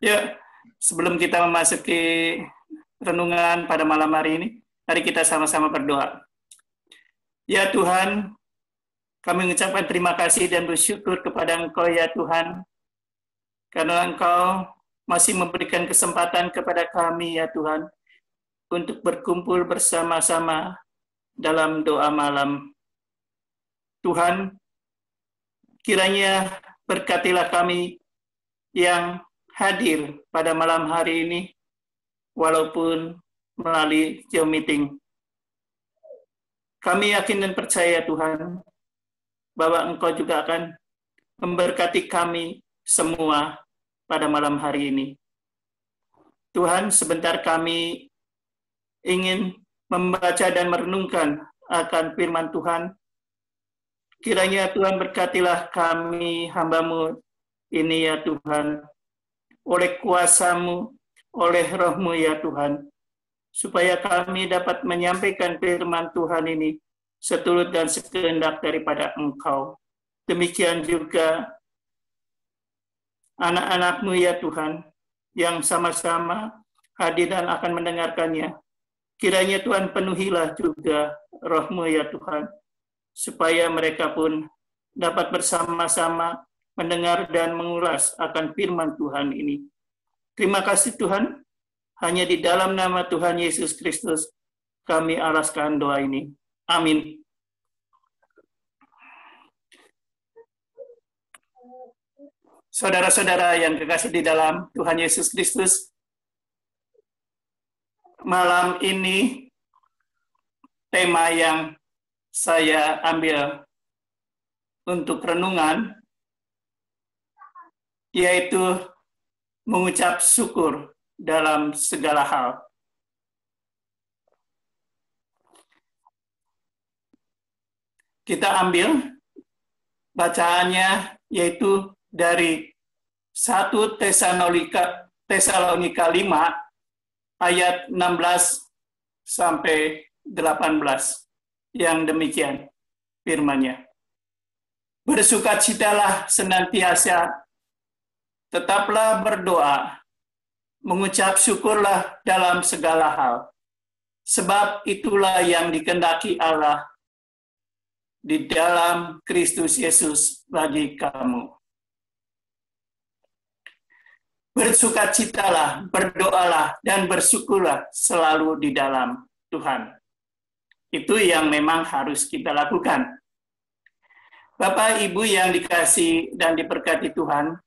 Ya, sebelum kita memasuki renungan pada malam hari ini, mari kita sama-sama berdoa. Ya Tuhan, kami mengucapkan terima kasih dan bersyukur kepada Engkau ya Tuhan, karena Engkau masih memberikan kesempatan kepada kami ya Tuhan, untuk berkumpul bersama-sama dalam doa malam. Tuhan, kiranya berkatilah kami yang hadir pada malam hari ini, walaupun melalui Zoom meeting. Kami yakin dan percaya Tuhan, bahwa Engkau juga akan memberkati kami semua pada malam hari ini. Tuhan, sebentar kami ingin membaca dan merenungkan akan firman Tuhan. Kiranya Tuhan berkatilah kami hamba-Mu ini ya Tuhan, oleh kuasa-Mu, oleh Roh-Mu ya Tuhan, supaya kami dapat menyampaikan firman Tuhan ini seturut dan sekehendak daripada Engkau. Demikian juga anak-anak-Mu ya Tuhan, yang sama-sama hadir dan akan mendengarkannya. Kiranya Tuhan penuhilah juga Roh-Mu ya Tuhan, supaya mereka pun dapat bersama-sama mendengar dan mengulas akan firman Tuhan ini. Terima kasih Tuhan, hanya di dalam nama Tuhan Yesus Kristus kami alaskan doa ini. Amin. Saudara-saudara yang kekasih di dalam Tuhan Yesus Kristus, malam ini tema yang saya ambil untuk renungan yaitu mengucap syukur dalam segala hal. Kita ambil bacaannya yaitu dari 1 Tesalonika 5 ayat 16 sampai 18 yang demikian firman-Nya. Bersukacitalah senantiasa, tetaplah berdoa, mengucap syukurlah dalam segala hal, sebab itulah yang dikehendaki Allah di dalam Kristus Yesus bagi kamu. Bersukacitalah, berdoalah, dan bersyukurlah selalu di dalam Tuhan. Itu yang memang harus kita lakukan. Bapak, Ibu yang dikasihi dan diberkati Tuhan,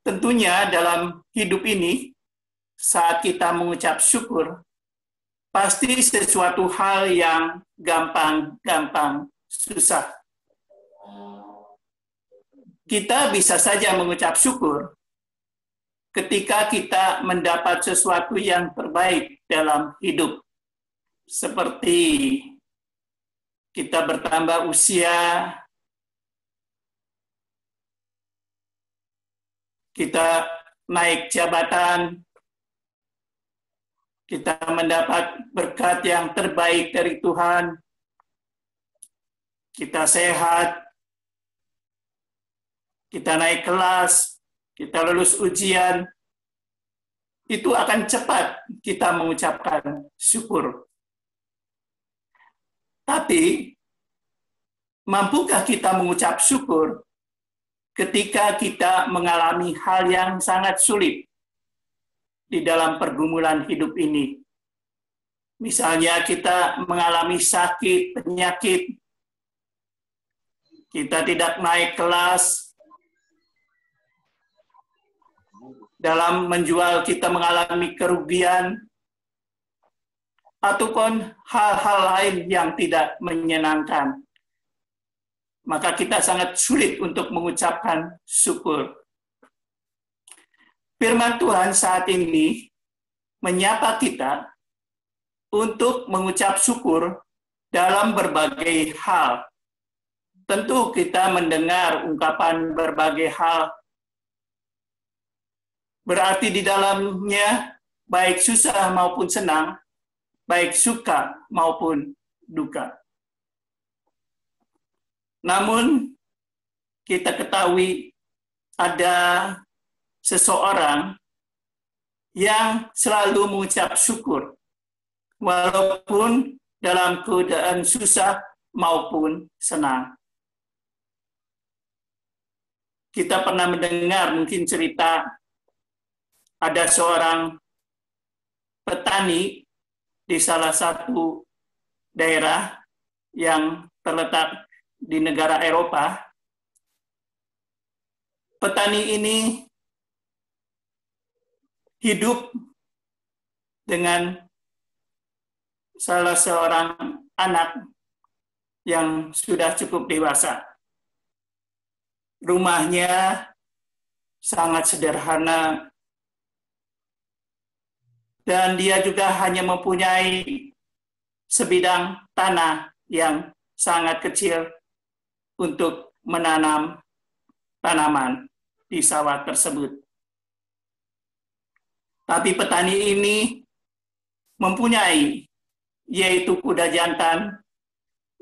tentunya dalam hidup ini, saat kita mengucap syukur, pasti sesuatu hal yang gampang susah. Kita bisa saja mengucap syukur ketika kita mendapat sesuatu yang terbaik dalam hidup. Seperti kita bertambah usia, kita naik jabatan, kita mendapat berkat yang terbaik dari Tuhan, kita sehat, kita naik kelas, kita lulus ujian, itu akan cepat kita mengucapkan syukur. Tapi, mampukah kita mengucap syukur ketika kita mengalami hal yang sangat sulit di dalam pergumulan hidup ini? Misalnya kita mengalami sakit, penyakit, kita tidak naik kelas, dalam menjual kita mengalami kerugian, ataupun hal-hal lain yang tidak menyenangkan. Maka kita sangat sulit untuk mengucapkan syukur. Firman Tuhan saat ini menyapa kita untuk mengucap syukur dalam berbagai hal. Tentu kita mendengar ungkapan berbagai hal, berarti di dalamnya baik susah maupun senang, baik suka maupun duka. Namun kita ketahui ada seseorang yang selalu mengucap syukur, walaupun dalam keadaan susah maupun senang. Kita pernah mendengar mungkin cerita ada seorang petani di salah satu daerah yang terletak di negara Eropa. Petani ini hidup dengan salah seorang anak yang sudah cukup dewasa. Rumahnya sangat sederhana, dan dia juga hanya mempunyai sebidang tanah yang sangat kecil untuk menanam tanaman di sawah tersebut. Tapi petani ini mempunyai, yaitu kuda jantan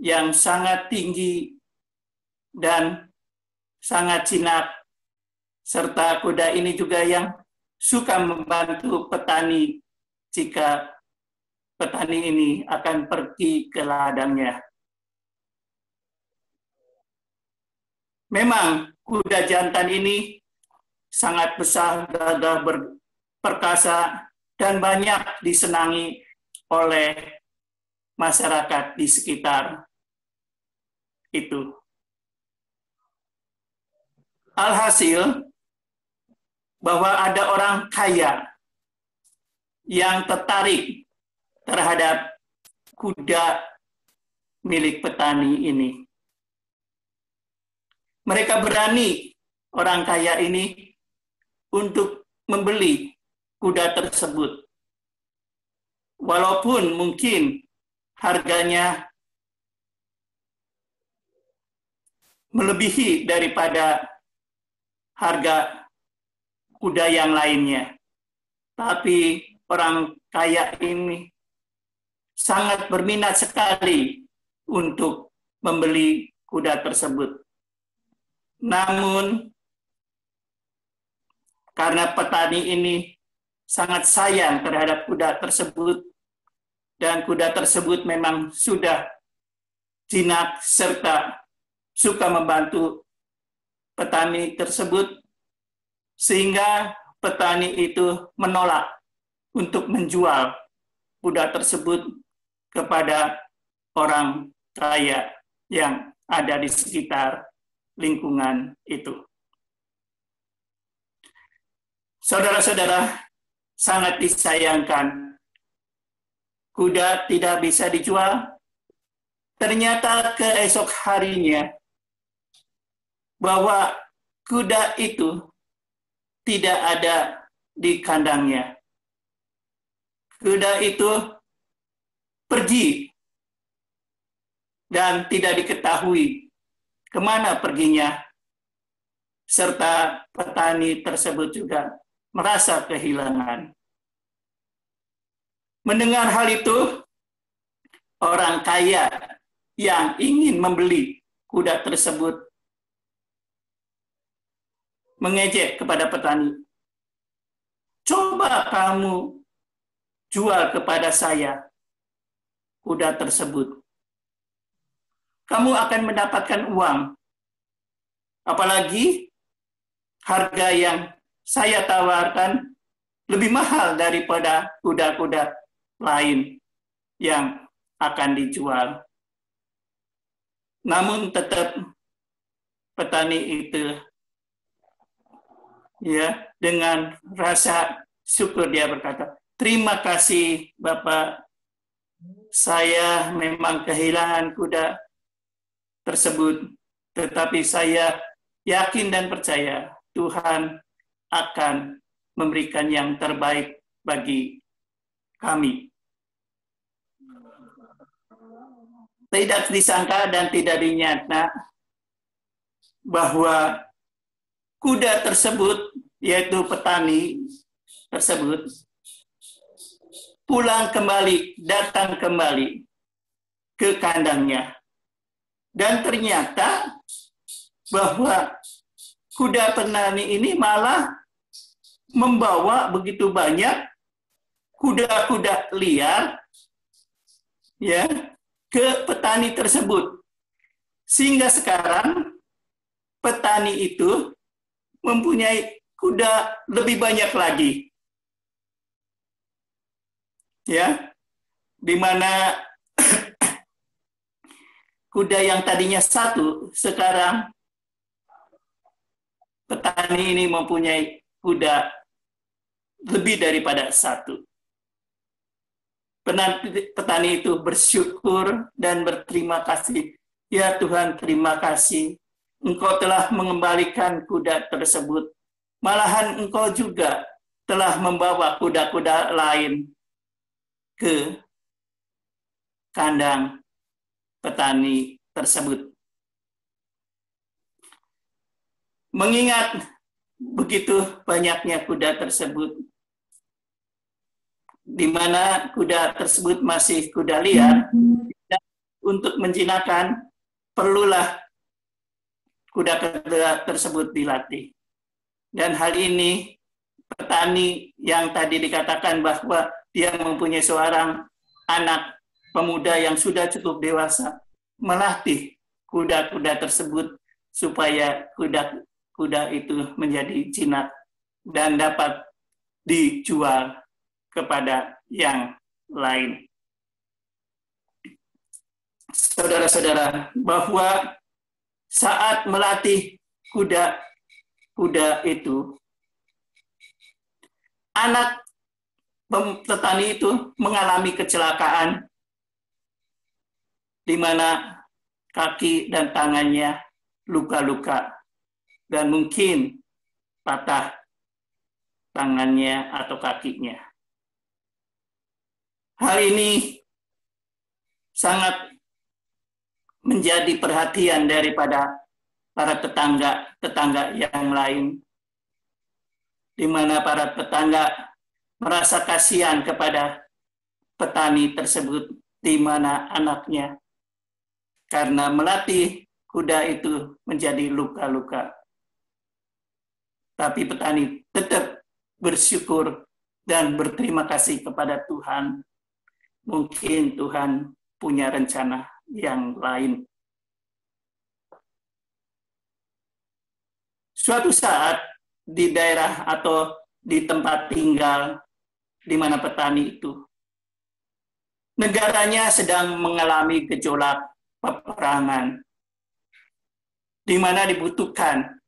yang sangat tinggi dan sangat jinak, serta kuda ini juga yang suka membantu petani jika petani ini akan pergi ke ladangnya. Memang kuda jantan ini sangat besar, gagah, perkasa, dan banyak disenangi oleh masyarakat di sekitar itu. Alhasil, bahwa ada orang kaya yang tertarik terhadap kuda milik petani ini. Mereka berani, orang kaya ini, untuk membeli kuda tersebut. Walaupun mungkin harganya melebihi daripada harga kuda yang lainnya. Tapi orang kaya ini sangat berminat sekali untuk membeli kuda tersebut. Namun, karena petani ini sangat sayang terhadap kuda tersebut, dan kuda tersebut memang sudah jinak serta suka membantu petani tersebut, sehingga petani itu menolak untuk menjual kuda tersebut kepada orang kaya yang ada di sekitar lingkungan itu. Saudara-saudara, sangat disayangkan, kuda tidak bisa dijual. Ternyata keesok harinya, bahwa kuda itu tidak ada di kandangnya. Kuda itu pergi dan tidak diketahui kemana perginya, serta petani tersebut juga merasa kehilangan. Mendengar hal itu, orang kaya yang ingin membeli kuda tersebut mengejek kepada petani. Coba kamu jual kepada saya kuda tersebut. Kamu akan mendapatkan uang. Apalagi harga yang saya tawarkan lebih mahal daripada kuda-kuda lain yang akan dijual. Namun tetap petani itu, ya, dengan rasa syukur dia berkata, "Terima kasih Bapak, saya memang kehilangan kuda tersebut, tetapi saya yakin dan percaya Tuhan akan memberikan yang terbaik bagi kami." Tidak disangka dan tidak dinyata bahwa kuda tersebut, yaitu petani tersebut, pulang kembali, datang kembali ke kandangnya. Dan ternyata bahwa kuda petani ini malah membawa begitu banyak kuda-kuda liar ya ke petani tersebut. Sehingga sekarang petani itu mempunyai kuda lebih banyak lagi. Ya, di mana kuda yang tadinya satu, sekarang petani ini mempunyai kuda lebih daripada satu. Petani itu bersyukur dan berterima kasih. Ya Tuhan, terima kasih. Engkau telah mengembalikan kuda tersebut. Malahan Engkau juga telah membawa kuda-kuda lain ke kandang petani tersebut. Mengingat begitu banyaknya kuda tersebut, di mana kuda tersebut masih kuda liar, untuk menjinakkan, perlulah kuda-kuda tersebut dilatih. Dan hal ini, petani yang tadi dikatakan bahwa dia mempunyai seorang anak pemuda yang sudah cukup dewasa, melatih kuda-kuda tersebut supaya kuda itu menjadi jinak dan dapat dijual kepada yang lain. Saudara-saudara, bahwa saat melatih kuda itu, anak petani itu mengalami kecelakaan di mana kaki dan tangannya luka-luka dan mungkin patah tangannya atau kakinya. Hal ini sangat menjadi perhatian daripada para tetangga yang lain, di mana para tetangga merasa kasihan kepada petani tersebut, di mana anaknya karena melatih kuda itu menjadi luka-luka. Tapi petani tetap bersyukur dan berterima kasih kepada Tuhan. Mungkin Tuhan punya rencana yang lain. Suatu saat di daerah atau di tempat tinggal di mana petani itu, negaranya sedang mengalami gejolak peperangan, di mana dibutuhkan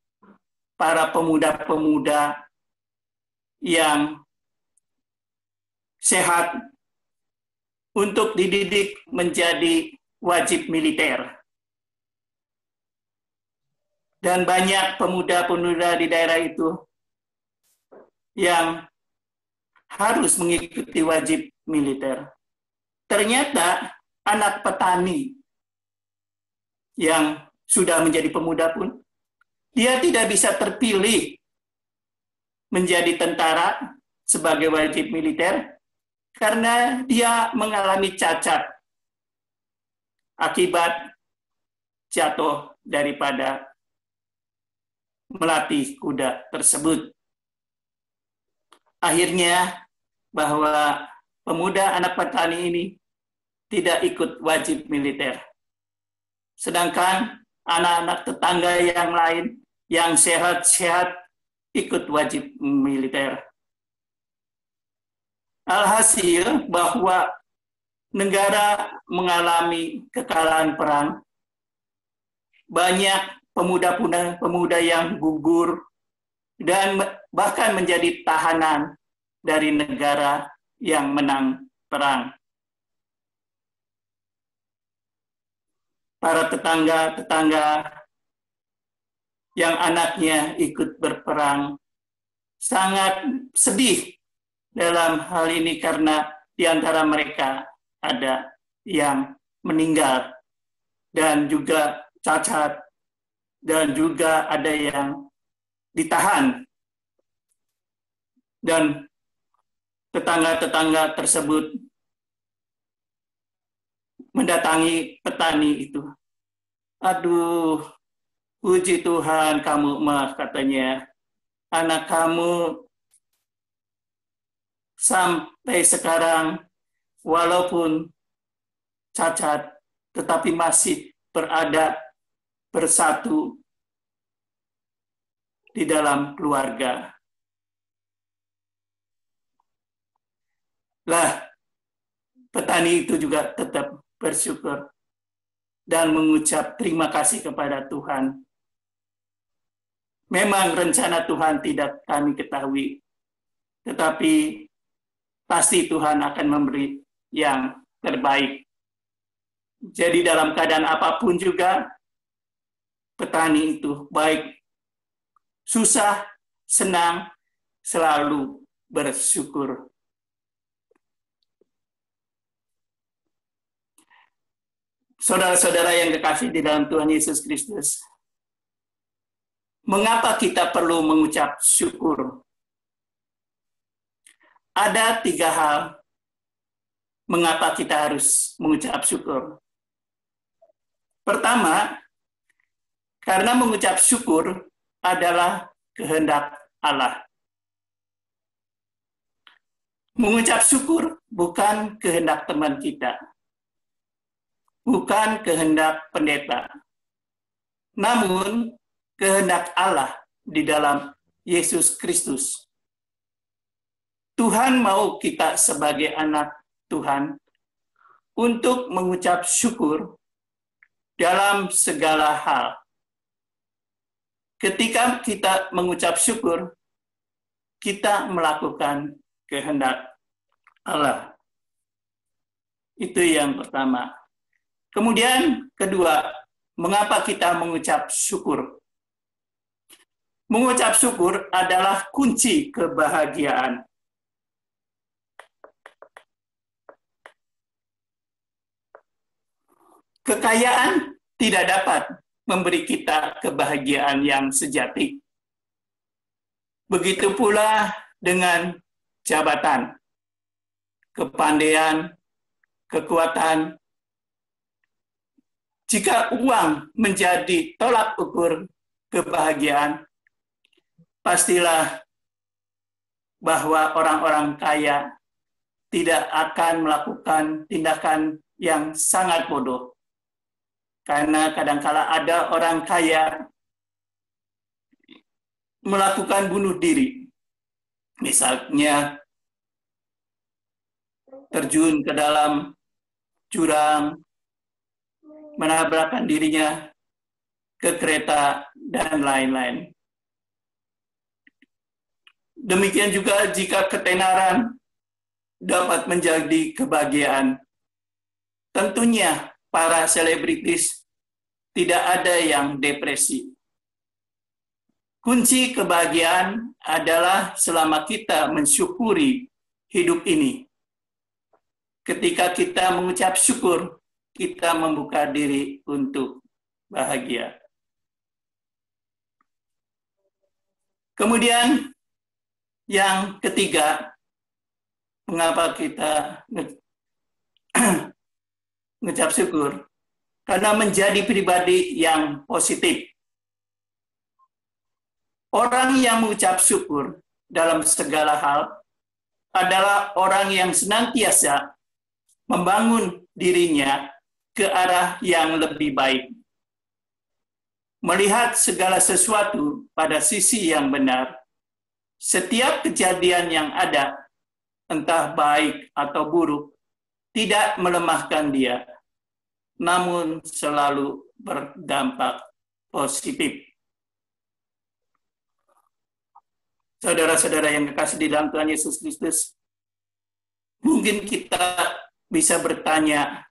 para pemuda-pemuda yang sehat untuk dididik menjadi wajib militer. Dan banyak pemuda-pemuda di daerah itu yang harus mengikuti wajib militer. Ternyata anak petani yang sudah menjadi pemuda pun, dia tidak bisa terpilih menjadi tentara sebagai wajib militer karena dia mengalami cacat akibat jatuh daripada melatih kuda tersebut. Akhirnya bahwa pemuda anak petani ini tidak ikut wajib militer. Sedangkan anak-anak tetangga yang lain yang sehat-sehat ikut wajib militer. Alhasil bahwa negara mengalami kekalahan perang, banyak pemuda yang gugur dan bahkan menjadi tahanan dari negara yang menang perang. Para tetangga-tetangga yang anaknya ikut berperang sangat sedih dalam hal ini karena di antara mereka ada yang meninggal dan juga cacat dan juga ada yang ditahan. Dan tetangga-tetangga tersebut mendatangi petani itu. Aduh, puji Tuhan kamu mah, katanya, anak kamu sampai sekarang, walaupun cacat, tetapi masih berada bersatu di dalam keluarga. Lah, petani itu juga tetap bersyukur dan mengucap terima kasih kepada Tuhan. Memang rencana Tuhan tidak kami ketahui, tetapi pasti Tuhan akan memberi yang terbaik. Jadi dalam keadaan apapun juga, petani itu baik susah, senang, selalu bersyukur. Saudara-saudara yang kekasih di dalam Tuhan Yesus Kristus, mengapa kita perlu mengucap syukur? Ada 3 hal mengapa kita harus mengucap syukur. Pertama, karena mengucap syukur adalah kehendak Allah. Mengucap syukur bukan kehendak teman kita, bukan kehendak pendeta, namun kehendak Allah di dalam Yesus Kristus. Tuhan mau kita sebagai anak Tuhan untuk mengucap syukur dalam segala hal. Ketika kita mengucap syukur, kita melakukan kehendak Allah. Itu yang pertama. Kemudian kedua, mengapa kita mengucap syukur? Mengucap syukur adalah kunci kebahagiaan. Kekayaan tidak dapat memberi kita kebahagiaan yang sejati. Begitu pula dengan jabatan, kepandaian, kekuatan. Jika uang menjadi tolak ukur kebahagiaan, pastilah bahwa orang-orang kaya tidak akan melakukan tindakan yang sangat bodoh. Karena kadangkala ada orang kaya melakukan bunuh diri. Misalnya terjun ke dalam jurang, menabrakkan dirinya ke kereta, dan lain-lain. Demikian juga jika ketenaran dapat menjadi kebahagiaan. Tentunya para selebritis tidak ada yang depresi. Kunci kebahagiaan adalah selama kita mensyukuri hidup ini. Ketika kita mengucap syukur, kita membuka diri untuk bahagia. Kemudian yang ketiga, mengapa kita mengucap syukur? Karena menjadi pribadi yang positif. Orang yang mengucap syukur dalam segala hal adalah orang yang senantiasa membangun dirinya ke arah yang lebih baik. Melihat segala sesuatu pada sisi yang benar. Setiap kejadian yang ada, entah baik atau buruk, tidak melemahkan dia, namun selalu berdampak positif. Saudara-saudara yang kekasih di dalam Tuhan Yesus Kristus, mungkin kita bisa bertanya,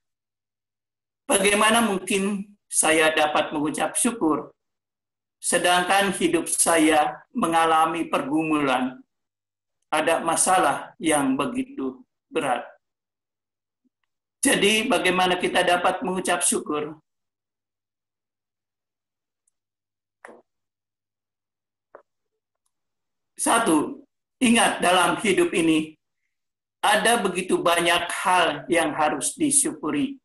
bagaimana mungkin saya dapat mengucap syukur, sedangkan hidup saya mengalami pergumulan, ada masalah yang begitu berat. Jadi bagaimana kita dapat mengucap syukur? Satu, ingat dalam hidup ini, ada begitu banyak hal yang harus disyukuri.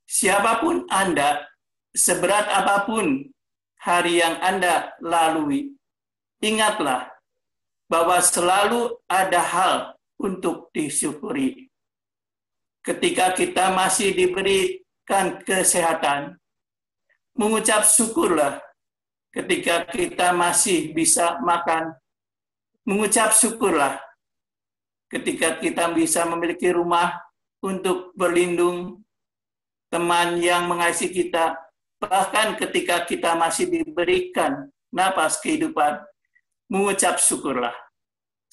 Siapapun Anda, seberat apapun hari yang Anda lalui, ingatlah bahwa selalu ada hal untuk disyukuri. Ketika kita masih diberikan kesehatan, mengucap syukurlah. Ketika kita masih bisa makan, mengucap syukurlah. Ketika kita bisa memiliki rumah untuk berlindung, teman yang mengasihi kita, bahkan ketika kita masih diberikan napas kehidupan, mengucap syukurlah.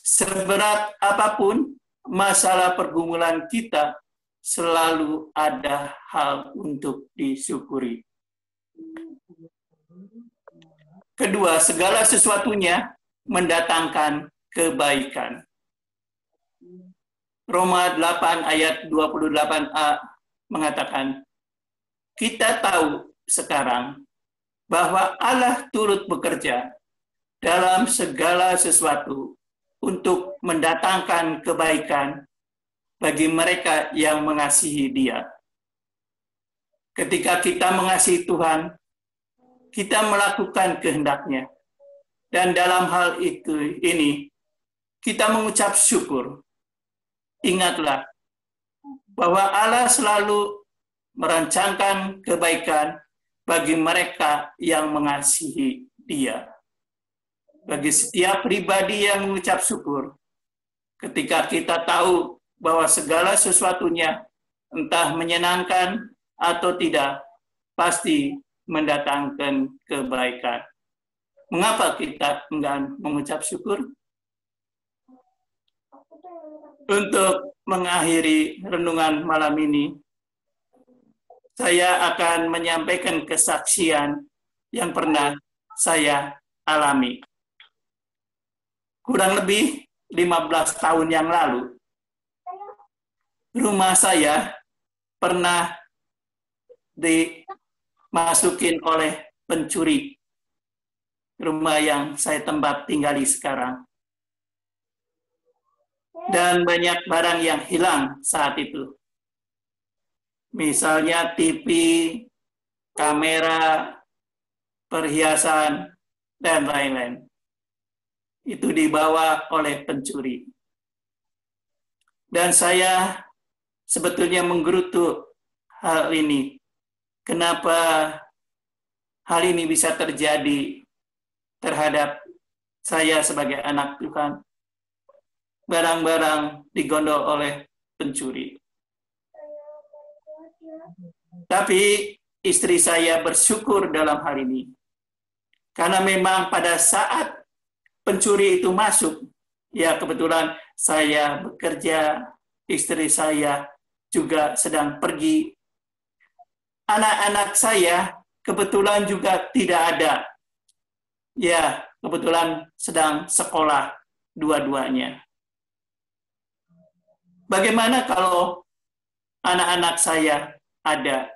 Seberat apapun masalah pergumulan kita, selalu ada hal untuk disyukuri. Kedua, segala sesuatunya mendatangkan kebaikan. Roma 8 ayat 28a mengatakan, kita tahu sekarang bahwa Allah turut bekerja dalam segala sesuatu untuk mendatangkan kebaikan bagi mereka yang mengasihi Dia. Ketika kita mengasihi Tuhan, kita melakukan kehendak-Nya. Dan dalam hal ini, kita mengucap syukur. Ingatlah bahwa Allah selalu merancangkan kebaikan bagi mereka yang mengasihi Dia. Bagi setiap pribadi yang mengucap syukur, ketika kita tahu bahwa segala sesuatunya, entah menyenangkan atau tidak, pasti mendatangkan kebaikan. Mengapa kita enggan mengucap syukur? Untuk mengakhiri renungan malam ini, saya akan menyampaikan kesaksian yang pernah saya alami. Kurang lebih 15 tahun yang lalu, rumah saya pernah dimasukin oleh pencuri. Rumah yang saya tempat tinggali sekarang. Dan banyak barang yang hilang saat itu. Misalnya TV, kamera, perhiasan, dan lain-lain. Itu dibawa oleh pencuri. Dan saya sebetulnya menggerutu hal ini. Kenapa hal ini bisa terjadi terhadap saya sebagai anak Tuhan? Barang-barang digondol oleh pencuri. Tapi istri saya bersyukur dalam hal ini. Karena memang pada saat pencuri itu masuk, ya kebetulan saya bekerja, istri saya juga sedang pergi. Anak-anak saya kebetulan juga tidak ada. Ya, kebetulan sedang sekolah dua-duanya. Bagaimana kalau anak-anak saya ada?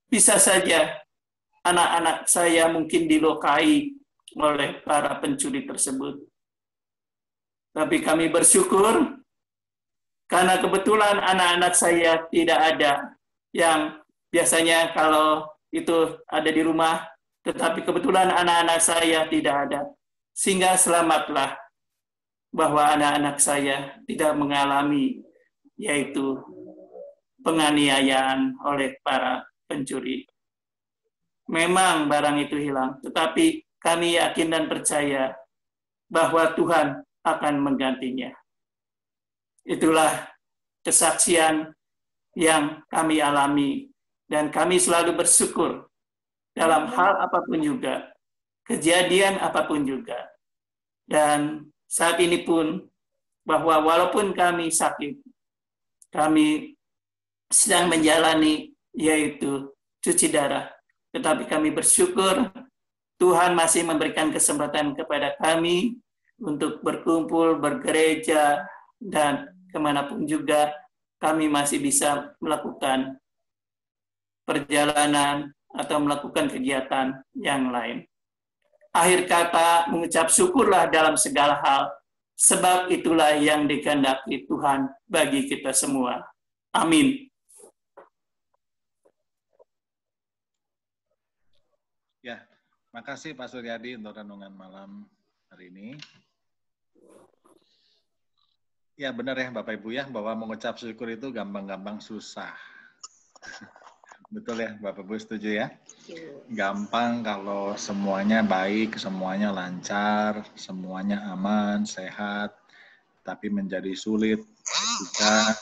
Bisa saja anak-anak saya mungkin dilukai oleh para pencuri tersebut. Tapi kami bersyukur karena kebetulan anak-anak saya tidak ada, yang biasanya kalau itu ada di rumah, tetapi kebetulan anak-anak saya tidak ada. Sehingga selamatlah bahwa anak-anak saya tidak mengalami yaitu penganiayaan oleh para pencuri. Memang barang itu hilang, tetapi kami yakin dan percaya bahwa Tuhan akan menggantinya. Itulah kesaksian yang kami alami, dan kami selalu bersyukur dalam hal apapun juga, kejadian apapun juga. Dan saat ini pun, bahwa walaupun kami sakit, kami sedang menjalani yaitu cuci darah, tetapi kami bersyukur Tuhan masih memberikan kesempatan kepada kami untuk berkumpul, bergereja, dan kemanapun juga kami masih bisa melakukan perjalanan atau melakukan kegiatan yang lain. Akhir kata, mengucap syukurlah dalam segala hal, sebab itulah yang dikehendaki Tuhan bagi kita semua. Amin. Ya, makasih Pak Suryadi untuk renungan malam hari ini. Ya benar ya Bapak Ibu ya, bahwa mengucap syukur itu gampang-gampang susah. Betul ya Bapak Ibu, setuju ya? Gampang kalau semuanya baik, semuanya lancar, semuanya aman, sehat, tapi menjadi sulit ketika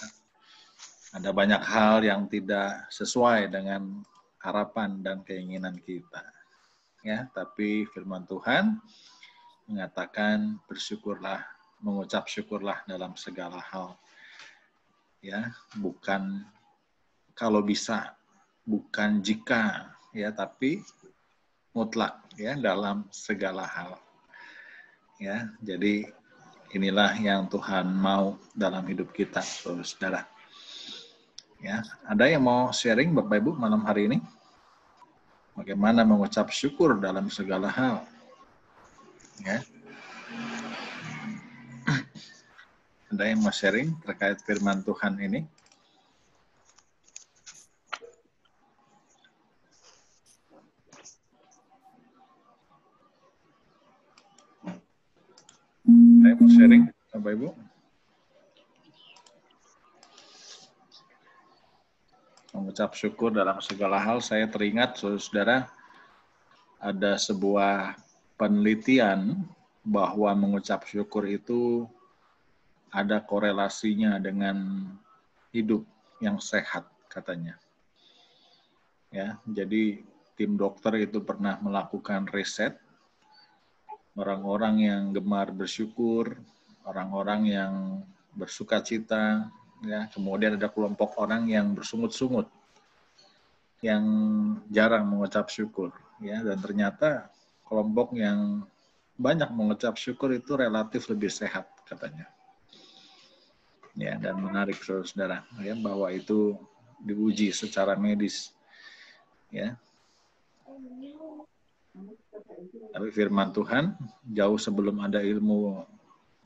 ada banyak hal yang tidak sesuai dengan harapan dan keinginan kita. Ya, tapi firman Tuhan mengatakan bersyukurlah, mengucap syukurlah dalam segala hal. Ya, bukan kalau bisa, bukan jika, ya, tapi mutlak ya dalam segala hal. Ya, jadi inilah yang Tuhan mau dalam hidup kita, Saudara. Ya, ada yang mau sharing Bapak Ibu malam hari ini? Bagaimana mengucap syukur dalam segala hal? Ya. Ada yang mau sharing terkait firman Tuhan ini? Ada yang mau sharing, Bapak Ibu? Mengucap syukur dalam segala hal, saya teringat, saudara, ada sebuah penelitian bahwa mengucap syukur itu ada korelasinya dengan hidup yang sehat, katanya. Ya, jadi tim dokter itu pernah melakukan riset, orang-orang yang gemar bersyukur, orang-orang yang bersuka cita, ya, kemudian ada kelompok orang yang bersungut-sungut, yang jarang mengucap syukur, ya, dan ternyata kelompok yang banyak mengucap syukur itu relatif lebih sehat, katanya. Ya, dan menarik saudara, ya, bahwa itu diuji secara medis, ya. Tapi firman Tuhan jauh sebelum ada ilmu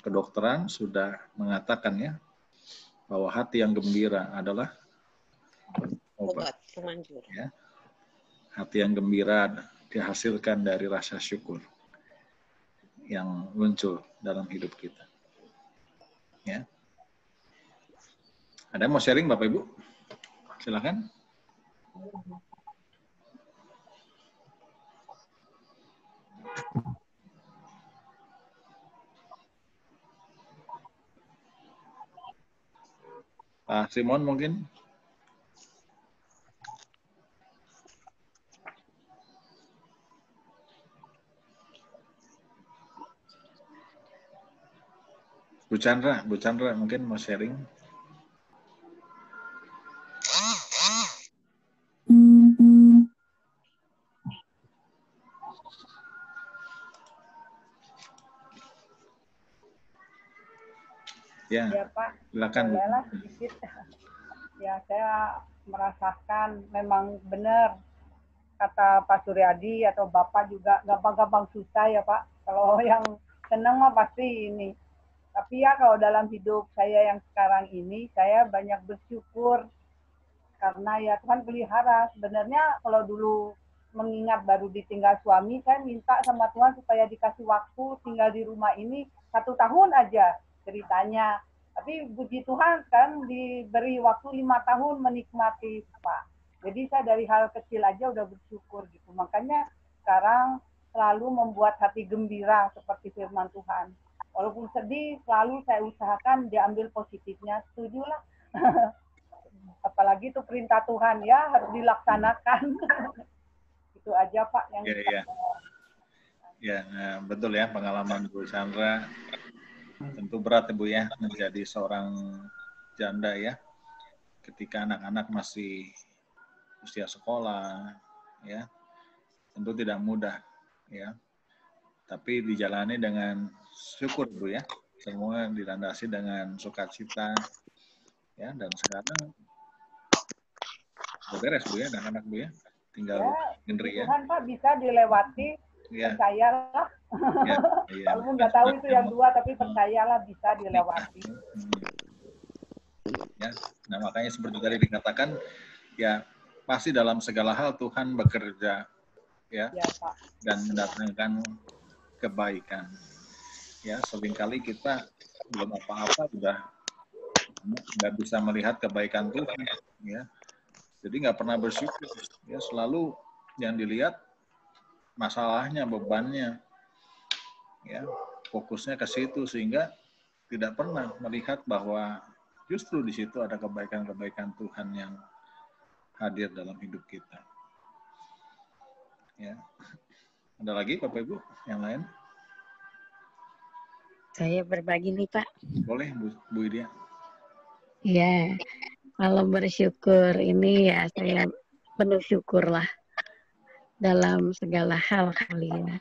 kedokteran sudah mengatakan ya bahwa hati yang gembira adalah obat. Ya. Hati yang gembira dihasilkan dari rasa syukur yang muncul dalam hidup kita. Ya. Ada yang mau sharing Bapak Ibu? Silakan. Pak Simon mungkin? Bu Chandra mungkin mau sharing? Ya, Pak. Silakan. Saya sedikit. Ya, saya merasakan memang benar kata Pak Suryadi atau Bapak juga gampang-gampang susah ya Pak. Kalau yang senang mah pasti ini. Tapi ya kalau dalam hidup saya yang sekarang ini, saya banyak bersyukur karena ya Tuhan pelihara. Sebenarnya kalau dulu mengingat baru ditinggal suami, saya minta sama Tuhan supaya dikasih waktu tinggal di rumah ini 1 tahun aja ceritanya. Tapi puji Tuhan sekarang diberi waktu 5 tahun menikmati Pak. Jadi saya dari hal kecil aja udah bersyukur gitu. Makanya sekarang selalu membuat hati gembira seperti firman Tuhan. Walaupun sedih, selalu saya usahakan diambil positifnya. Setujulah. Apalagi itu perintah Tuhan ya, harus dilaksanakan. Itu aja Pak yang Ya, betul ya pengalaman Bu Chandra. Tentu berat Ibu ya menjadi seorang janda ya. Ketika anak-anak masih usia sekolah ya. Tentu tidak mudah ya. Tapi dijalani dengan syukur Bu ya. Semua dilandasi dengan sukacita ya, dan sekarang beres Bu ya anak-anak Bu ya. Tinggal Henry ya. Tuhan Pak bisa dilewati, percayalah. Walaupun nggak tahu itu yang dua, tapi percayalah bisa dilewati. Ya, nah makanya seperti tadi dikatakan, ya pasti dalam segala hal Tuhan bekerja, ya Pak. Dan mendatangkan kebaikan. Ya, seringkali kita belum apa-apa sudah nggak bisa melihat kebaikan Tuhan, ya. Jadi nggak pernah bersyukur, ya. Selalu yang dilihat masalahnya, bebannya, ya. Fokusnya ke situ sehingga tidak pernah melihat bahwa justru di situ ada kebaikan-kebaikan Tuhan yang hadir dalam hidup kita. Ya. Ada lagi Bapak Ibu yang lain? Saya berbagi nih Pak. Boleh Bu Idia. Ya, kalau bersyukur ini ya saya penuh syukur lah dalam segala hal kali ya.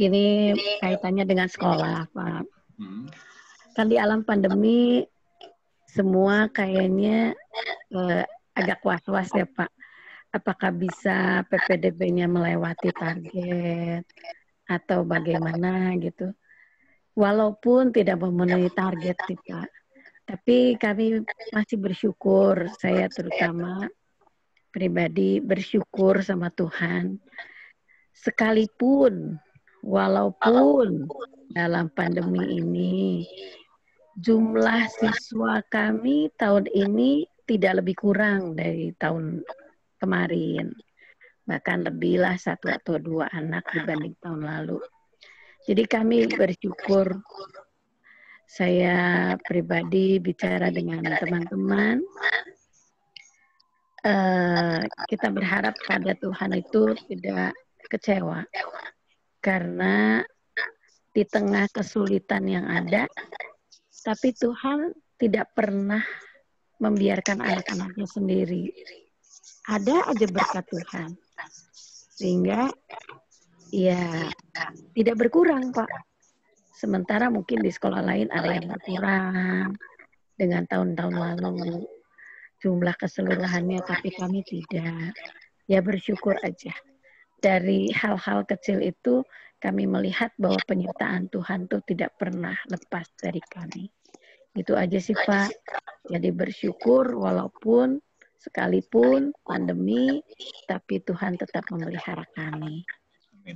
Ini kaitannya dengan sekolah Pak. Kan di alam pandemi semua kayaknya agak was-was ya Pak. Apakah bisa PPDB-nya melewati target atau bagaimana gitu. Walaupun tidak memenuhi target sih Pak, tapi kami masih bersyukur, saya terutama pribadi bersyukur sama Tuhan. Sekalipun, walaupun dalam pandemi ini, jumlah siswa kami tahun ini tidak lebih kurang dari tahun kemarin. Bahkan lebihlah 1 atau 2 anak dibanding tahun lalu. Jadi kami bersyukur, saya pribadi bicara dengan teman-teman, kita berharap pada Tuhan itu tidak kecewa. Karena di tengah kesulitan yang ada, tapi Tuhan tidak pernah membiarkan anak-anaknya sendiri. Ada aja berkat Tuhan. Sehingga ya tidak berkurang Pak. Sementara mungkin di sekolah lain ada yang berkurang dengan tahun-tahun lalu jumlah keseluruhannya, tapi kami tidak. Ya bersyukur aja. Dari hal-hal kecil itu kami melihat bahwa penyertaan Tuhan itu tidak pernah lepas dari kami. Itu aja sih Pak. Jadi bersyukur walaupun sekalipun pandemi, tapi Tuhan tetap memelihara kami.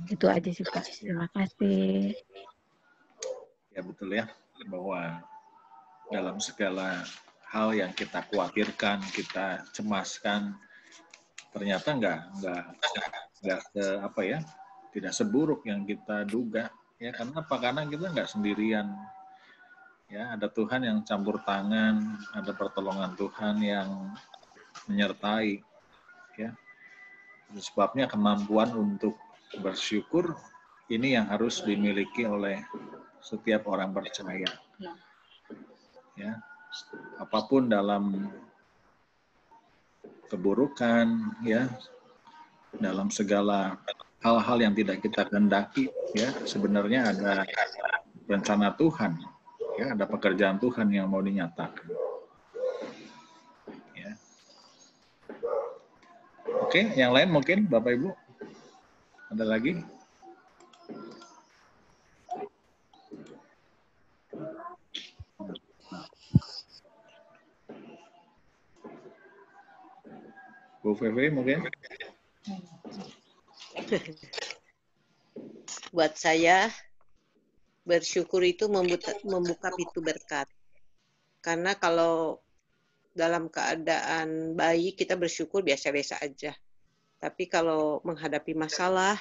Itu aja sih Pak. Terima kasih. Ya betul ya, bahwa dalam segala hal yang kita khawatirkan, kita cemaskan, ternyata tidak seburuk yang kita duga. Ya karena apa? Karena kita nggak sendirian. Ya ada Tuhan yang campur tangan, ada pertolongan Tuhan yang menyertai. Ya sebabnya kemampuan untuk bersyukur ini yang harus dimiliki oleh setiap orang percaya. Ya, apapun dalam keburukan, ya, dalam segala hal-hal yang tidak kita kehendaki, ya, sebenarnya ada rencana Tuhan, ya, ada pekerjaan Tuhan yang mau dinyatakan. Ya. Oke, yang lain mungkin Bapak Ibu ada lagi? Bu Feve mungkin? Buat saya, bersyukur itu membuka pintu berkat. Karena kalau dalam keadaan baik, kita bersyukur biasa-biasa aja. Tapi kalau menghadapi masalah,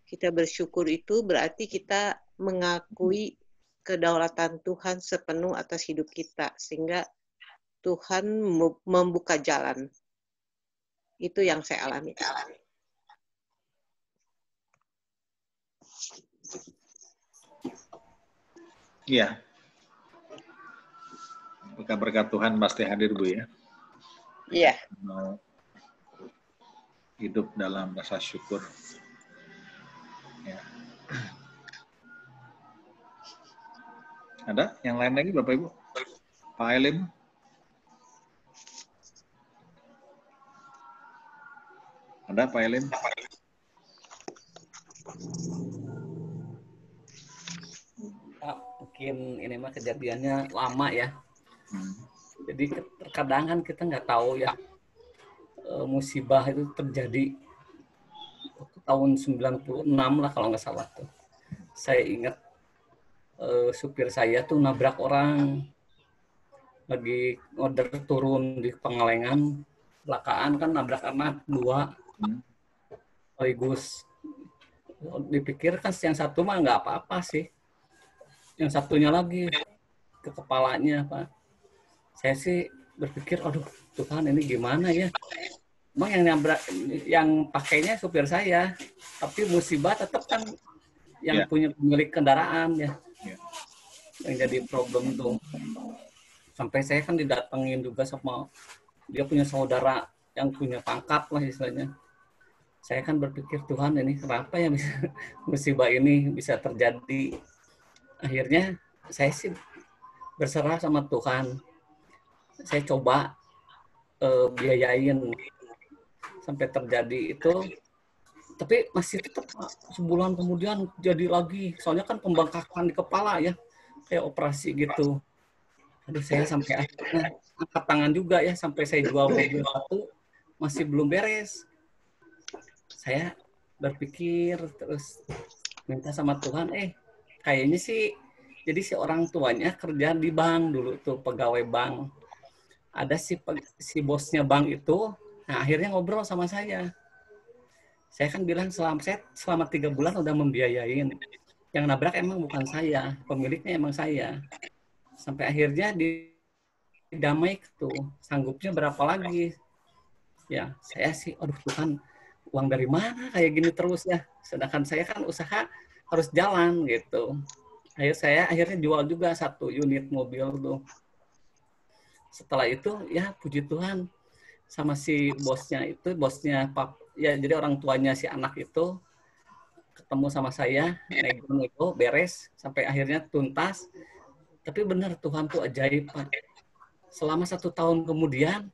kita bersyukur itu berarti kita mengakui kedaulatan Tuhan sepenuh atas hidup kita. Sehingga Tuhan membuka jalan. Itu yang saya alami. Iya. Berkat Tuhan pasti hadir Bu ya. Iya. Mau hidup dalam rasa syukur. Ya. Ada yang lain lagi Bapak Ibu? Pak Elim? Ada Pak Elim? Mungkin ini mah kejadiannya lama ya. Jadi terkadang kan kita nggak tahu ya musibah itu terjadi tahun 96 lah kalau nggak salah tuh. Saya ingat supir saya tuh nabrak orang lagi order turun di Pengalengan, kecelakaan kan nabrak anak 2 sekaligus. Dipikir kan yang satu mah nggak apa-apa sih, yang satunya lagi ke kepalanya, Pak. Saya sih berpikir, aduh Tuhan ini gimana ya? Emang yang nabrak, yang pakainya supir saya, tapi musibah tetap kan yang punya pemilik kendaraan ya. Yang jadi problem tuh. Sampai saya kan didatengin juga sama dia punya saudara yang punya pangkat lah istilahnya. Saya kan berpikir, Tuhan ini kenapa ya musibah ini bisa terjadi. Akhirnya saya sih berserah sama Tuhan. Saya coba biayain sampai terjadi itu. Tapi masih tetap sebulan kemudian jadi lagi. Soalnya kan pembengkakan di kepala ya. Kayak operasi gitu. Aduh, saya sampai akhirnya angkat tangan juga ya, sampai saya jual mobil satu, masih belum beres. Saya berpikir terus minta sama Tuhan, kayaknya sih, jadi si orang tuanya kerja di bank dulu tuh, pegawai bank. Ada si bosnya bank itu, nah akhirnya ngobrol sama saya. Saya kan bilang selama 3 bulan udah membiayain. Yang nabrak emang bukan saya, pemiliknya emang saya. Sampai akhirnya didamai tuh, sanggupnya berapa lagi? Ya, saya sih, aduh Tuhan, uang dari mana kayak gini terus ya? Sedangkan saya kan usaha harus jalan gitu. Saya akhirnya jual juga 1 unit mobil tuh. Setelah itu, ya puji Tuhan, sama si bosnya ya jadi orang tuanya si anak itu ketemu sama saya, nego beres, sampai akhirnya tuntas. Tapi benar Tuhan tuh ajaib, Pak. Selama 1 tahun kemudian,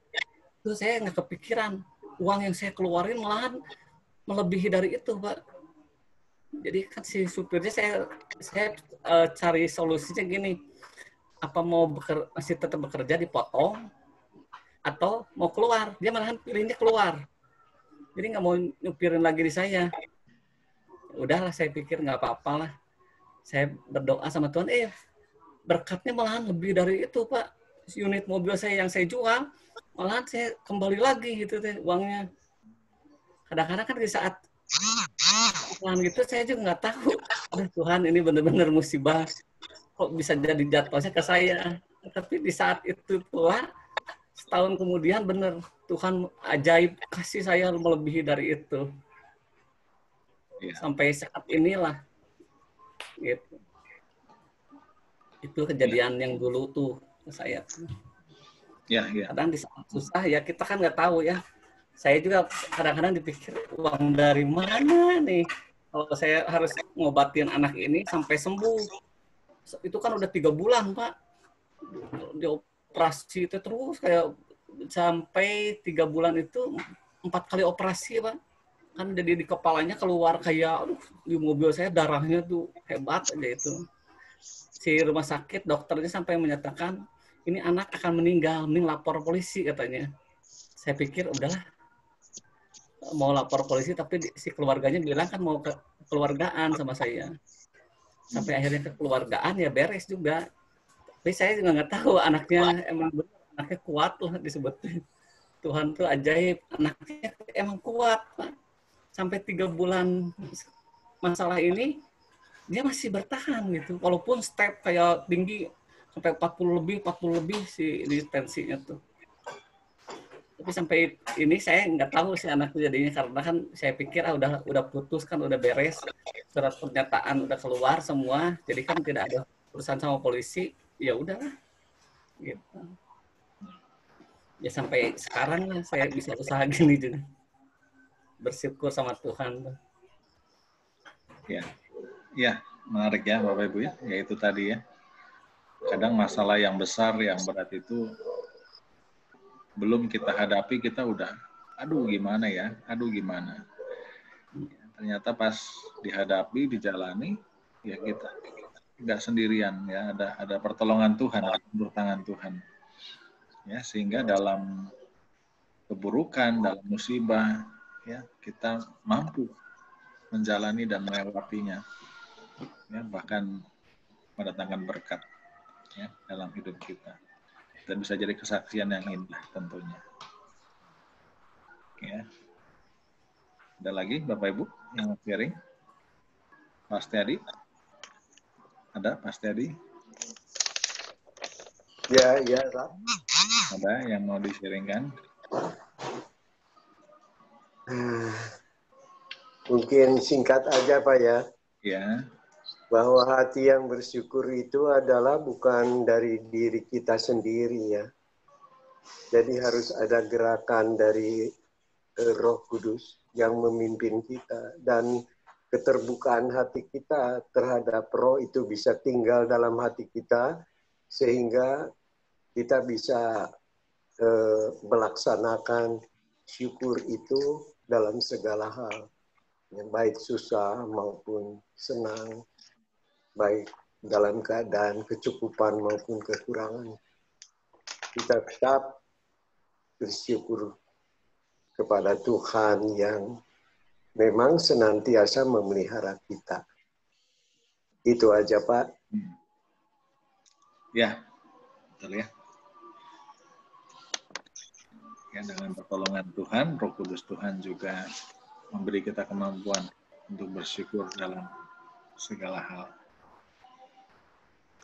itu saya nggak kepikiran. Uang yang saya keluarin malahan melebihi dari itu, Pak. Jadi kan si supirnya saya cari solusinya gini. Apa mau masih tetap bekerja dipotong, atau mau keluar? Dia malahan pilihnya keluar. Jadi nggak mau nyupirin lagi di saya. Udahlah, saya pikir nggak apa-apa lah. Saya berdoa sama Tuhan, berkatnya malahan lebih dari itu, Pak. Unit mobil saya yang saya jual, malahan saya kembali lagi gitu teh uangnya. Kadang-kadang kan di saat gitu saya juga nggak tahu. Aduh Tuhan, ini benar-benar musibah. Kok bisa jadi jatuhnya ke saya? Tapi di saat itu pula, setahun kemudian benar Tuhan ajaib kasih saya melebihi dari itu. Sampai saat inilah. Gitu. Itu kejadian yang dulu tuh ke saya. Kadang di saat susah ya kita kan nggak tahu ya. Saya juga kadang-kadang dipikir uang dari mana nih kalau saya harus ngobatin anak ini sampai sembuh. Itu kan udah 3 bulan, Pak. Dioperasi itu terus kayak sampai 3 bulan itu 4 kali operasi, Pak. Kan jadi di kepalanya keluar kayak di mobil saya darahnya tuh hebat aja itu. Si rumah sakit dokternya sampai menyatakan ini anak akan meninggal, mending lapor polisi katanya. Saya pikir udahlah, mau lapor polisi, tapi si keluarganya bilang kan mau kekeluargaan sama saya. Sampai akhirnya kekeluargaan ya beres juga. Tapi saya juga nggak tahu anaknya emang benar, anaknya kuat lah disebut. Tuhan tuh ajaib, anaknya emang kuat, Pak. Sampai 3 bulan masalah ini dia masih bertahan gitu, walaupun step kayak tinggi sampai 40 lebih si tensinya tuh. Tapi sampai ini saya nggak tahu si anak itu jadinya, karena kan saya pikir udah putus kan, udah beres, surat pernyataan udah keluar semua, jadi kan tidak ada urusan sama polisi, ya udahlah gitu. Ya sampai sekarang lah saya bisa usaha gini juga, bersyukur sama Tuhan. Ya, menarik ya Bapak Ibu ya, yaitu tadi ya. Kadang masalah yang besar, yang berat itu belum kita hadapi, kita udah, aduh gimana ya, Ternyata pas dihadapi, dijalani, ya kita nggak sendirian ya, ada pertolongan Tuhan, ada campur tangan Tuhan. Ya, sehingga dalam keburukan, dalam musibah, ya kita mampu menjalani dan melewatinya. Ya, bahkan mendatangkan berkat ya dalam hidup kita. Dan bisa jadi kesaksian yang indah tentunya. Ya. Ada lagi Bapak Ibu yang sharing? Pak Setiadi? Ada Pak Setiadi? Ya, Pak. Ada yang mau di-sharingkan? Mungkin singkat aja Pak ya. Ya. Bahwa hati yang bersyukur itu adalah bukan dari diri kita sendiri ya. Jadi harus ada gerakan dari Roh Kudus yang memimpin kita. Dan keterbukaan hati kita terhadap Roh itu bisa tinggal dalam hati kita. Sehingga kita bisa melaksanakan syukur itu dalam segala hal. Ya, baik susah maupun senang. Baik dalam keadaan kecukupan maupun kekurangan. Kita tetap bersyukur kepada Tuhan yang memang senantiasa memelihara kita. Itu aja Pak. Ya, betul ya. Ya, dengan pertolongan Tuhan, Roh Kudus Tuhan juga memberi kita kemampuan untuk bersyukur dalam segala hal.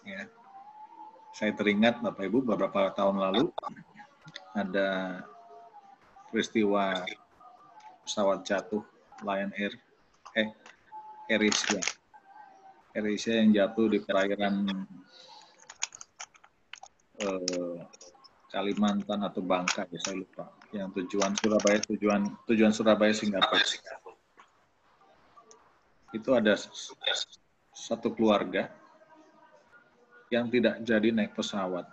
Ya. Saya teringat Bapak Ibu beberapa tahun lalu ada peristiwa pesawat jatuh Lion Air, AirAsia yang jatuh di perairan Kalimantan atau Bangka, ya saya lupa. Yang tujuan Surabaya Singapura. Itu ada satu keluarga yang tidak jadi naik pesawat.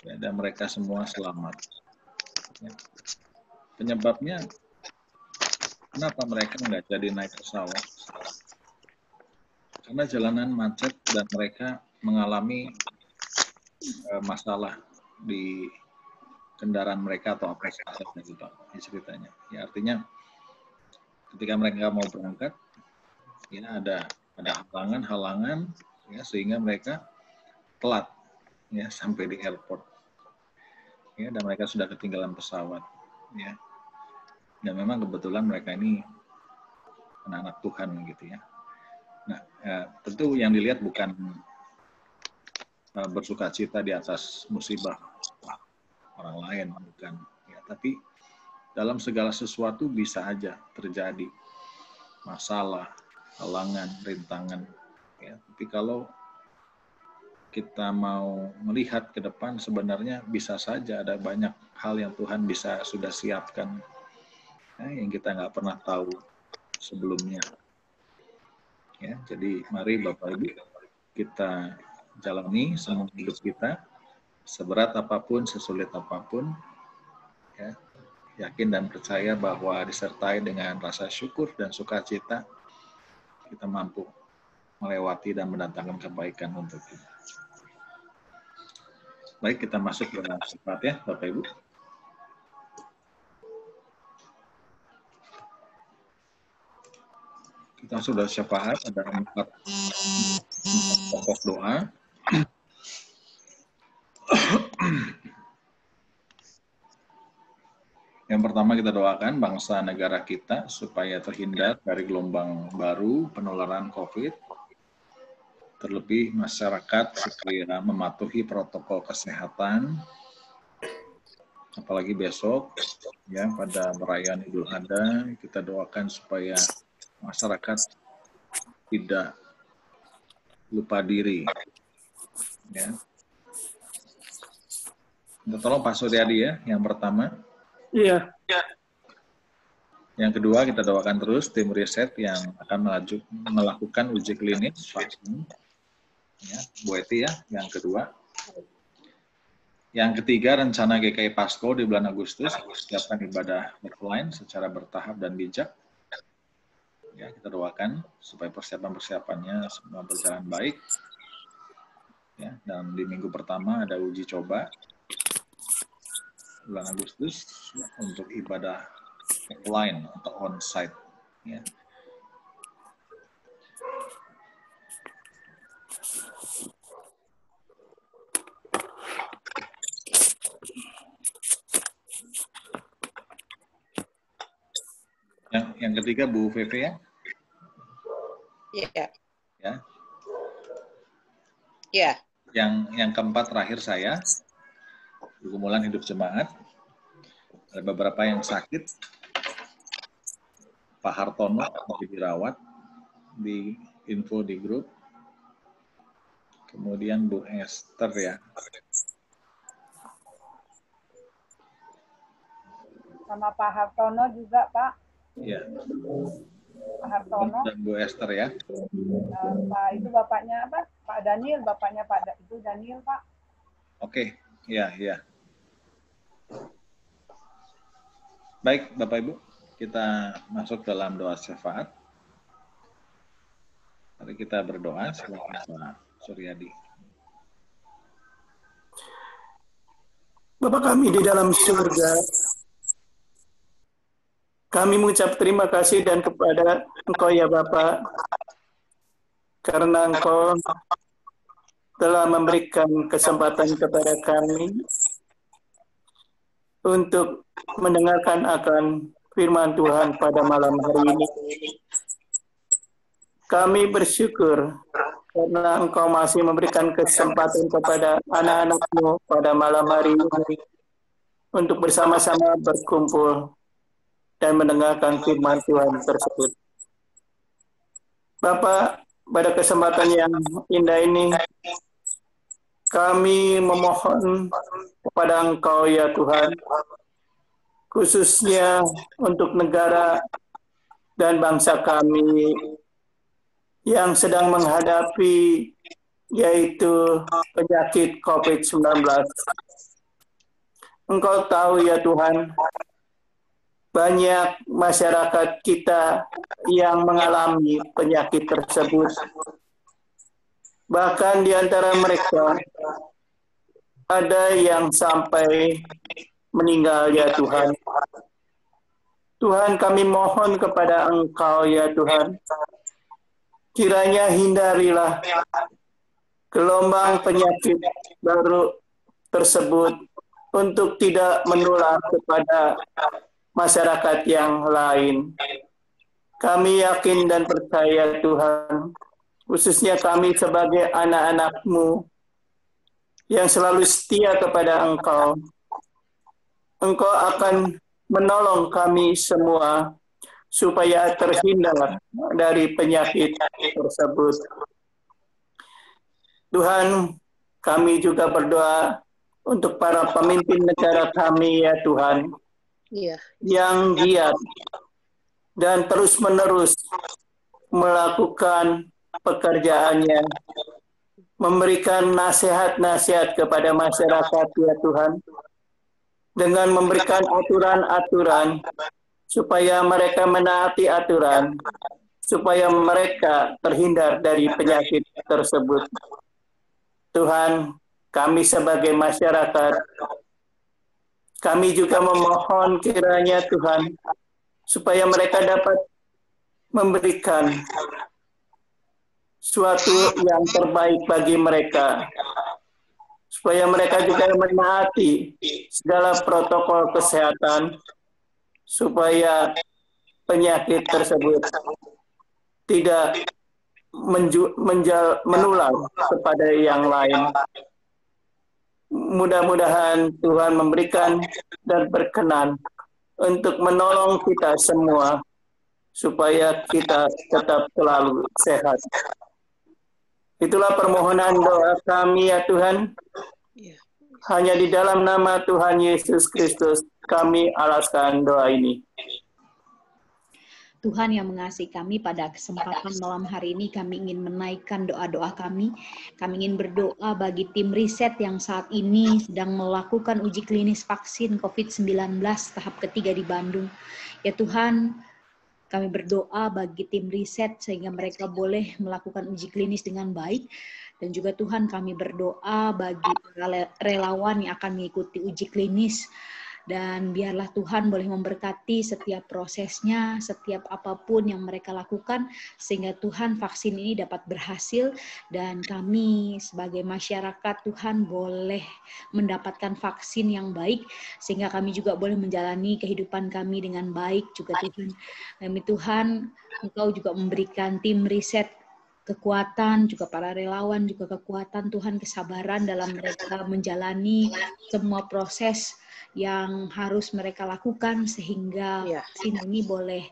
Ya, dan mereka semua selamat. Ya. Penyebabnya, kenapa mereka nggak jadi naik pesawat? Karena jalanan macet dan mereka mengalami masalah di kendaraan mereka atau apa saja gitu ceritanya. Ya, artinya ketika mereka mau berangkat, ya ada halangan ya, sehingga mereka telat ya sampai di airport. Ya, dan mereka sudah ketinggalan pesawat ya. Dan memang kebetulan mereka ini anak-anak Tuhan gitu ya. Nah, tentu yang dilihat bukan bersukacita di atas musibah orang lain, bukan ya, tapi dalam segala sesuatu bisa aja terjadi masalah, halangan, rintangan ya. Tapi kalau kita mau melihat ke depan, sebenarnya bisa saja ada banyak hal yang Tuhan sudah siapkan ya, yang kita nggak pernah tahu sebelumnya. Ya, jadi mari Bapak Ibu kita jalani semua hidup kita, seberat apapun, sesulit apapun, ya, yakin dan percaya bahwa disertai dengan rasa syukur dan sukacita, kita mampu melewati dan mendatangkan kebaikan untuk kita. Baik, kita masuk ke dalam sifat ya, Bapak Ibu. Kita sudah syafaat, ada 4 pokok doa. Yang pertama kita doakan bangsa negara kita supaya terhindar dari gelombang baru penularan COVID. Terlebih masyarakat supaya mematuhi protokol kesehatan. Apalagi besok ya pada perayaan Idul Adha, kita doakan supaya masyarakat tidak lupa diri. Ya. Tolong Pak Suryadi ya, yang pertama. Iya. Yang kedua, kita doakan terus tim riset yang akan melakukan uji klinis vaksin. Ya, Bu Eti ya, yang kedua. Yang ketiga, rencana GKI Pasko di bulan Agustus, siapkan ibadah offline secara bertahap dan bijak. Ya, kita doakan supaya persiapan-persiapannya semua berjalan baik. Ya, dan di minggu pertama ada uji coba bulan Agustus untuk ibadah offline atau on-site. Ya. Yang ketiga Bu Feve ya? Iya. Ya. Ya. Yang keempat terakhir saya, pergumulan hidup jemaat. Ada beberapa yang sakit. Pak Hartono dirawat di info di grup. Kemudian Bu Esther ya. Sama Pak Hartono juga, Pak. Iya. Pak Hartono. Dan Bu Esther ya. Pak itu bapaknya apa? Pak Daniel, bapaknya itu Daniel, Pak. Oke, iya, iya. Baik, Bapak Ibu, kita masuk dalam doa syafaat. Mari kita berdoa. Silakan Pak Suryadi. Bapa kami di dalam surga, kami mengucap terima kasih dan kepada Engkau ya Bapa, karena Engkau telah memberikan kesempatan kepada kami untuk mendengarkan akan firman Tuhan pada malam hari ini. Kami bersyukur karena Engkau masih memberikan kesempatan kepada anak-anak-Mu pada malam hari ini untuk bersama-sama berkumpul dan mendengarkan firman Tuhan tersebut. Bapak, pada kesempatan yang indah ini, kami memohon kepada Engkau ya Tuhan, khususnya untuk negara dan bangsa kami yang sedang menghadapi yaitu penyakit COVID-19. Engkau tahu ya Tuhan, banyak masyarakat kita yang mengalami penyakit tersebut. Bahkan di antara mereka ada yang sampai meninggal ya Tuhan. Tuhan, kami mohon kepada Engkau ya Tuhan, kiranya hindarilah gelombang penyakit baru tersebut untuk tidak menular kepada masyarakat yang lain. Kami yakin dan percaya Tuhan, khususnya kami sebagai anak-anak-Mu yang selalu setia kepada Engkau. Engkau akan menolong kami semua supaya terhindar dari penyakit tersebut. Tuhan, kami juga berdoa untuk para pemimpin negara kami ya Tuhan, yang giat dan terus-menerus melakukan pekerjaannya, memberikan nasihat-nasihat kepada masyarakat ya Tuhan, dengan memberikan aturan-aturan supaya mereka menaati aturan, supaya mereka terhindar dari penyakit tersebut. Tuhan, kami sebagai masyarakat, kami juga memohon kiranya Tuhan, supaya mereka dapat memberikan suatu yang terbaik bagi mereka, supaya mereka juga menaati segala protokol kesehatan, supaya penyakit tersebut tidak menular kepada yang lain. Mudah-mudahan Tuhan memberikan dan berkenan untuk menolong kita semua supaya kita tetap selalu sehat. Itulah permohonan doa kami ya Tuhan. Hanya di dalam nama Tuhan Yesus Kristus kami alaskan doa ini. Tuhan yang mengasihi kami, pada kesempatan malam hari ini kami ingin menaikkan doa-doa kami. Kami ingin berdoa bagi tim riset yang saat ini sedang melakukan uji klinis vaksin COVID-19 tahap ketiga di Bandung. Ya Tuhan, kami berdoa bagi tim riset sehingga mereka boleh melakukan uji klinis dengan baik. Dan juga Tuhan, kami berdoa bagi relawan yang akan mengikuti uji klinis Dan biarlah Tuhan boleh memberkati setiap prosesnya, setiap apapun yang mereka lakukan, sehingga Tuhan vaksin ini dapat berhasil, dan kami sebagai masyarakat Tuhan boleh mendapatkan vaksin yang baik, sehingga kami juga boleh menjalani kehidupan kami dengan baik juga Tuhan. Kami Tuhan, Engkau juga memberikan tim riset kekuatan, juga para relawan, juga kekuatan Tuhan, kesabaran dalam mereka menjalani semua proses yang harus mereka lakukan, sehingga vaksin ini boleh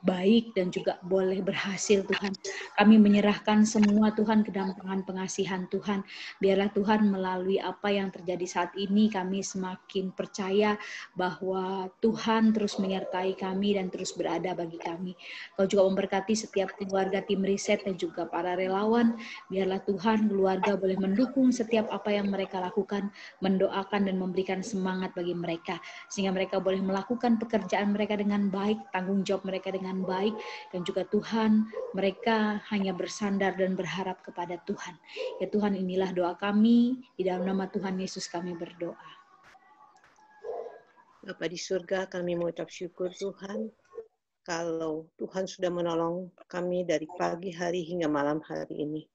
baik dan juga boleh berhasil Tuhan. Kami menyerahkan semua Tuhan ke dalam tangan pengasihan Tuhan. Biarlah Tuhan melalui apa yang terjadi saat ini, kami semakin percaya bahwa Tuhan terus menyertai kami dan terus berada bagi kami. Kau juga memberkati setiap keluarga tim riset dan juga para relawan. Biarlah Tuhan keluarga boleh mendukung setiap apa yang mereka lakukan, mendoakan dan memberikan semangat bagi mereka, sehingga mereka boleh melakukan pekerjaan mereka dengan baik, tanggung jawab mereka dengan baik, dan juga Tuhan, mereka hanya bersandar dan berharap kepada Tuhan. Ya Tuhan, inilah doa kami, di dalam nama Tuhan Yesus kami berdoa. Bapa di surga, kami mengucap syukur Tuhan, kalau Tuhan sudah menolong kami dari pagi hari hingga malam hari ini.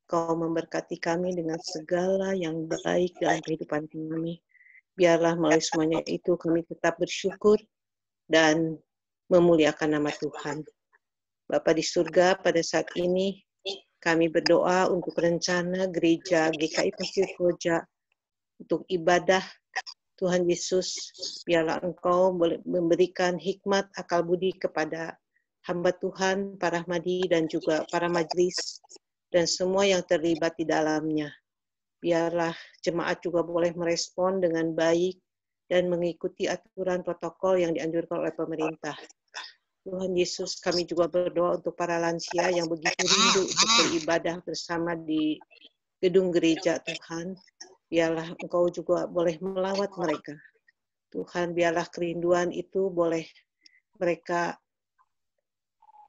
Kau memberkati kami dengan segala yang baik dalam kehidupan kami. Biarlah melalui semuanya itu kami tetap bersyukur dan memuliakan nama Tuhan. Bapa di surga, pada saat ini kami berdoa untuk rencana gereja GKI Pasir Koja untuk ibadah Tuhan Yesus. Biarlah Engkau boleh memberikan hikmat akal budi kepada hamba Tuhan, para Ahmadi dan juga para majelis dan semua yang terlibat di dalamnya. Biarlah jemaat juga boleh merespon dengan baik dan mengikuti aturan protokol yang dianjurkan oleh pemerintah. Tuhan Yesus, kami juga berdoa untuk para lansia yang begitu rindu untuk beribadah bersama di gedung gereja Tuhan. Biarlah Engkau juga boleh melawat mereka. Tuhan, biarlah kerinduan itu boleh mereka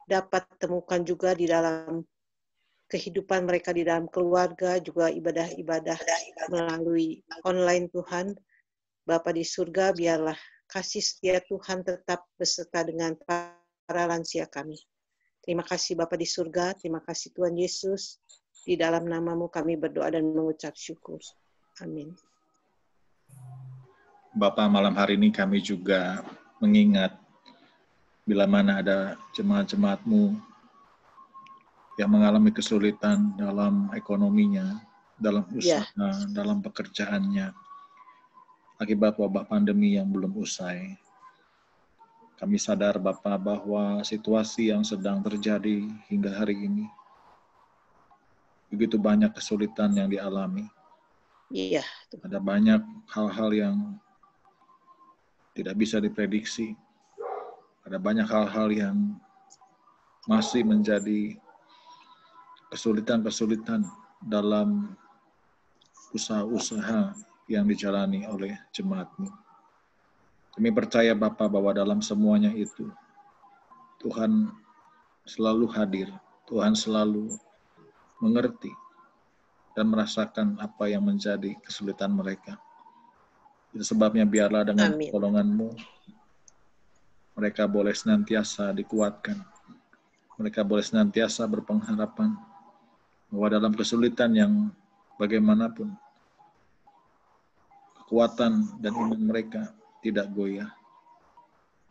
dapat temukan juga di dalam kehidupan mereka di dalam keluarga, juga ibadah-ibadah melalui online Tuhan. Bapa di surga, biarlah kasih setia Tuhan tetap beserta dengan para lansia kami. Terima kasih Bapa di surga, terima kasih Tuhan Yesus. Di dalam nama-Mu kami berdoa dan mengucap syukur. Amin. Bapak, malam hari ini kami juga mengingat bila mana ada jemaat-jemaat-Mu yang mengalami kesulitan dalam ekonominya, dalam usaha, dalam pekerjaannya, akibat wabah pandemi yang belum usai. Kami sadar Bapak bahwa situasi yang sedang terjadi hingga hari ini, begitu banyak kesulitan yang dialami. Iya. Ada banyak hal-hal yang tidak bisa diprediksi. Ada banyak hal-hal yang masih menjadi kesulitan-kesulitan dalam usaha-usaha yang dijalani oleh jemaat-Mu. Kami percaya Bapa bahwa dalam semuanya itu Tuhan selalu hadir, Tuhan selalu mengerti dan merasakan apa yang menjadi kesulitan mereka. Itu sebabnya biarlah dengan pertolongan-Mu mereka boleh senantiasa dikuatkan. Mereka boleh senantiasa berpengharapan bahwa dalam kesulitan yang bagaimanapun, kekuatan dan iman mereka tidak goyah.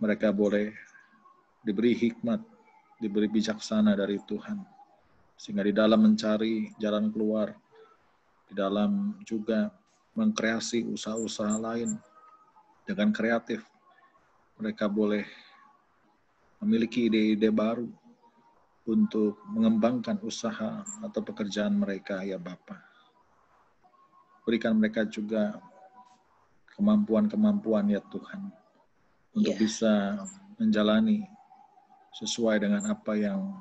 Mereka boleh diberi hikmat, diberi bijaksana dari Tuhan. Sehingga di dalam mencari jalan keluar, di dalam juga mengkreasi usaha-usaha lain dengan kreatif, mereka boleh memiliki ide-ide baru untuk mengembangkan usaha atau pekerjaan mereka, ya Bapa. Berikan mereka juga kemampuan-kemampuan, ya Tuhan, untuk bisa menjalani sesuai dengan apa yang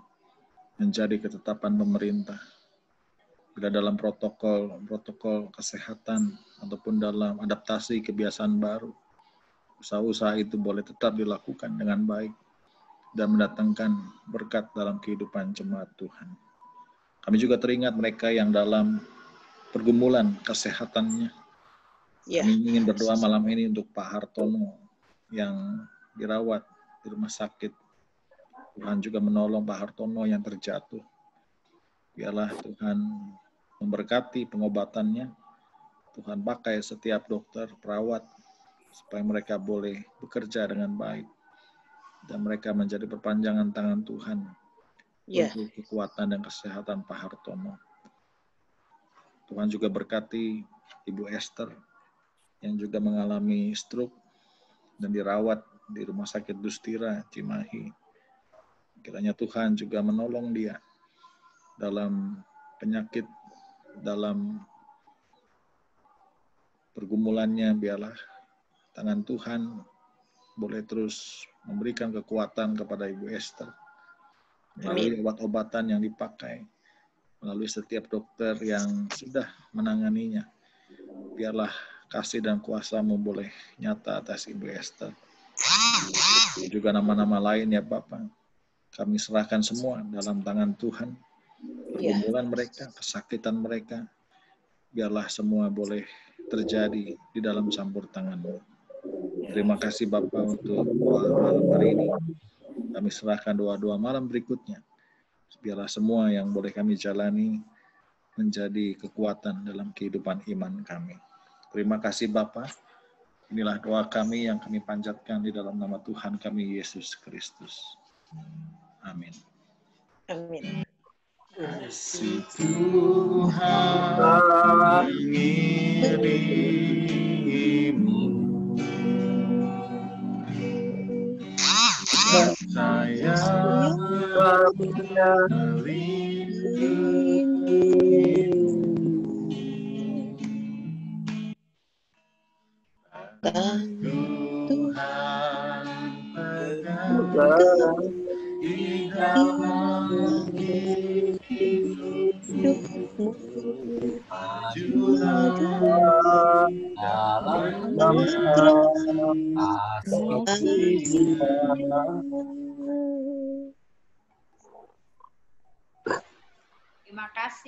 menjadi ketetapan pemerintah. Bila dalam protokol kesehatan ataupun dalam adaptasi kebiasaan baru, usaha-usaha itu boleh tetap dilakukan dengan baik dan mendatangkan berkat dalam kehidupan jemaat Tuhan. Kami juga teringat mereka yang dalam pergumulan kesehatannya, Kami ingin berdoa malam ini untuk Pak Hartono yang dirawat di rumah sakit. Tuhan juga menolong Pak Hartono yang terjatuh. Biarlah Tuhan memberkati pengobatannya. Tuhan pakai setiap dokter, perawat, supaya mereka boleh bekerja dengan baik. Dan mereka menjadi perpanjangan tangan Tuhan untuk kekuatan dan kesehatan Pak Hartono. Tuhan juga berkati Ibu Esther yang juga mengalami stroke dan dirawat di Rumah Sakit Dustira, Cimahi. Kiranya Tuhan juga menolong dia dalam penyakit, dalam pergumulannya. Biarlah tangan Tuhan boleh terus memberikan kekuatan kepada Ibu Esther melalui obat-obatan yang dipakai, melalui setiap dokter yang sudah menanganinya. Biarlah kasih dan kuasa-Mu boleh nyata atas Ibu Esther. Juga nama-nama lain ya Bapak. Kami serahkan semua dalam tangan Tuhan. Pergumulan mereka, kesakitan mereka, biarlah semua boleh terjadi di dalam campur tangan-Mu. Terima kasih Bapak untuk doa malam hari ini. Kami serahkan doa-doa malam berikutnya. Biarlah semua yang boleh kami jalani menjadi kekuatan dalam kehidupan iman kami. Terima kasih Bapak. Inilah doa kami yang kami panjatkan di dalam nama Tuhan kami Yesus Kristus. Amin. Amin. Kasih Tuhan mengirimu, saya Tuhan pegang di dalam hidupmu, majulah dalam kasih. Terima kasih.